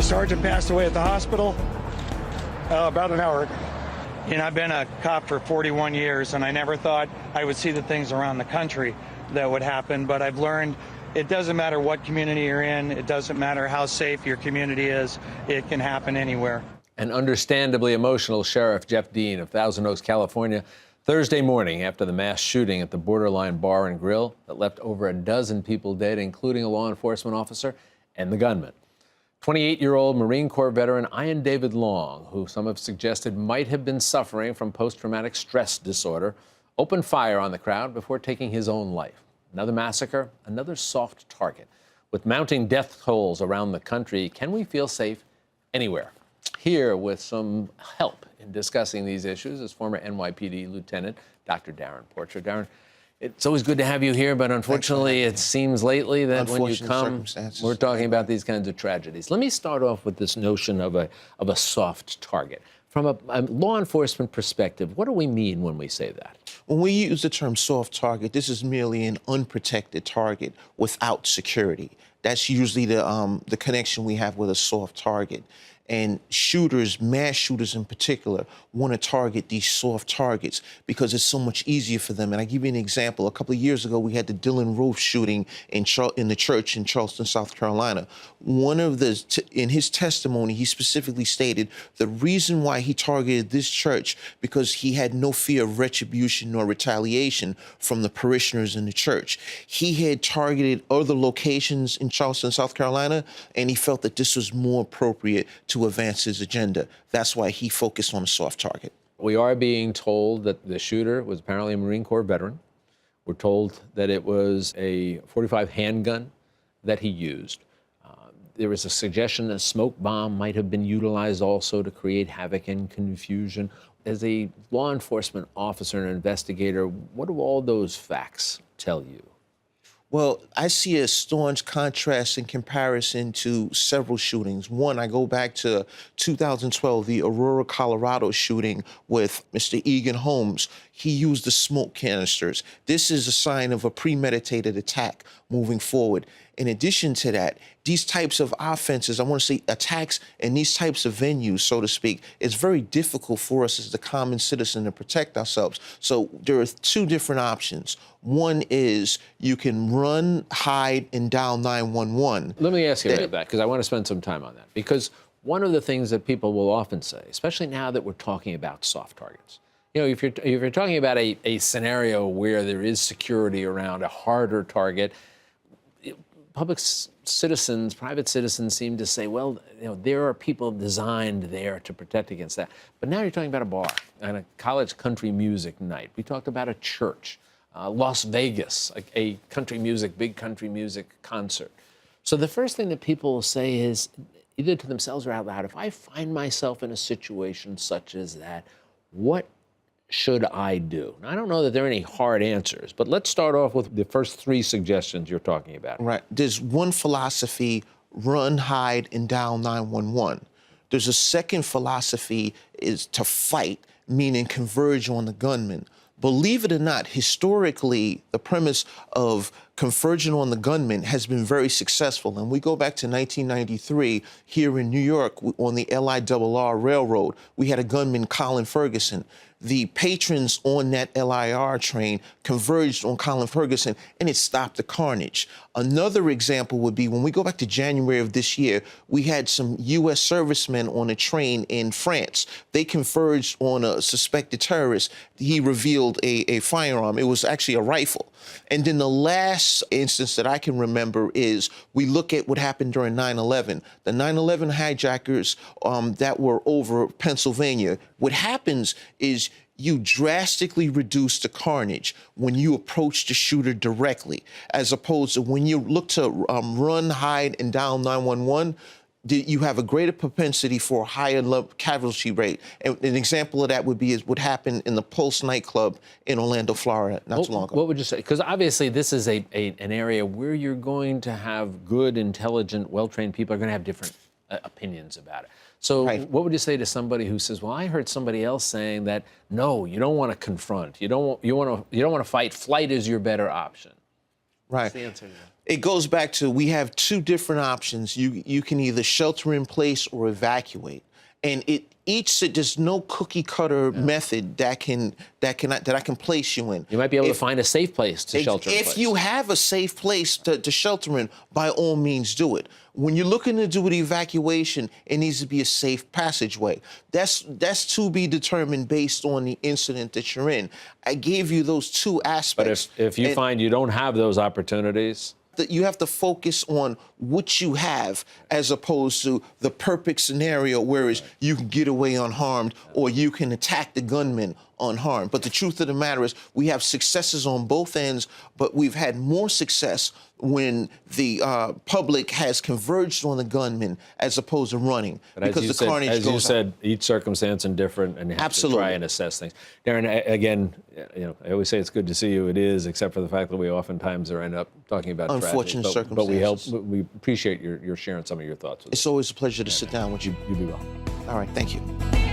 sergeant passed away at the hospital about an hour ago. I've been a cop for 41 years, and I never thought I would see the things around the country that would happen. But I've learned it doesn't matter what community you're in. It doesn't matter how safe your community is. It can happen anywhere. An understandably emotional Sheriff Jeff Dean of Thousand Oaks, California, Thursday morning after the mass shooting at the Borderline Bar and Grill that left over a dozen people dead, including a law enforcement officer and the gunman. 28-year-old Marine Corps veteran Ian David Long, who some have suggested might have been suffering from post-traumatic stress disorder, opened fire on the crowd before taking his own life. Another massacre, another soft target. With mounting death tolls around the country, can we feel safe anywhere? Here with some help in discussing these issues is former NYPD Lieutenant Dr. Darren Porcher. Darren, it's always good to have you here, but unfortunately, it seems lately that when you come, we're talking about these kinds of tragedies. Let me start off with this notion of a soft target. From a law enforcement perspective, what do we mean when we say that? When we use the term soft target, this is merely an unprotected target without security. That's usually the connection we have with a soft target. And shooters, mass shooters in particular, want to target these soft targets because it's so much easier for them. And I give you an example. A couple of years ago, we had the Dylan Roof shooting in the church in Charleston, South Carolina. In his testimony, he specifically stated the reason why he targeted this church because he had no fear of retribution nor retaliation from the parishioners in the church. He had targeted other locations in Charleston, South Carolina, and he felt that this was more appropriate to advance his agenda. That's why he focused on a soft target. We are being told that the shooter was apparently a Marine Corps veteran. We're told that it was a .45 handgun that he used. There was a suggestion a smoke bomb might have been utilized also to create havoc and confusion. As a law enforcement officer and investigator, what do all those facts tell you? Well, I see a staunch contrast in comparison to several shootings. One, I go back to 2012, the Aurora, Colorado shooting with Mr. Egan Holmes. He used the smoke canisters. This is a sign of a premeditated attack moving forward. In addition to that, these types of offenses, I want to say attacks in these types of venues, so to speak, it's very difficult for us as the common citizen to protect ourselves. So there are two different options. One is you can run, hide, and dial 911. Let me ask you about that, because I want to spend some time on that. Because one of the things that people will often say, especially now that we're talking about soft targets, you know, if you're talking about a scenario where there is security around a harder target, public citizens, private citizens seem to say, well, you know, there are people designed there to protect against that. But now you're talking about a bar and a college country music night. We talked about a church, Las Vegas, a big country music concert. So the first thing that people will say is, either to themselves or out loud, if I find myself in a situation such as that, what should I do? Now, I don't know that there are any hard answers, but let's start off with the first three suggestions you're talking about. Right. There's one philosophy, run, hide, and dial 911. There's a second philosophy is to fight, meaning converge on the gunman. Believe it or not, historically, the premise of converging on the gunman has been very successful. And we go back to 1993 here in New York on the LIRR Railroad. We had a gunman, Colin Ferguson. The patrons on that LIR train converged on Colin Ferguson, and it stopped the carnage. Another example would be when we go back to January of this year, we had some U.S. servicemen on a train in France. They converged on a suspected terrorist. He revealed a firearm. It was actually a rifle. And then the last instance that I can remember is we look at what happened during 9/11. The 9/11 hijackers that were over Pennsylvania. What happens is you drastically reduce the carnage when you approach the shooter directly, as opposed to when you look to run, hide, and dial 911. You have a greater propensity for a higher casualty rate. And an example of that would be what happened in the Pulse nightclub in Orlando, Florida, not too long ago. What would you say? Because obviously this is an area where you're going to have good, intelligent, well-trained people are going to have different opinions about it. So what would you say to somebody who says, well, I heard somebody else saying that, no, you don't want to confront. You don't want to fight. Flight is your better option. Right. What's the answer to that? It goes back to we have two different options. You can either shelter in place or evacuate, and there's no cookie cutter method that I can place you in. You might be able to find a safe place to shelter in place. If you have a safe place to shelter in, by all means do it. When you're looking to do an evacuation, it needs to be a safe passageway. That's to be determined based on the incident that you're in. I gave you those two aspects. But if you find you don't have those opportunities, that you have to focus on what you have as opposed to the perfect scenario, whereas you can get away unharmed or you can attack the gunman unharmed. But the truth of the matter is we have successes on both ends, but we've had more success when the public has converged on the gunman as opposed to running, because the carnage goes as you said, each circumstance is different, and you have to try and assess things. Darren, again, I always say it's good to see you. It is, except for the fact that we oftentimes end up talking about unfortunate tragedy. circumstances. But we appreciate your sharing some of your thoughts with us. It's always a pleasure to sit down with you. You be well. All right, thank you.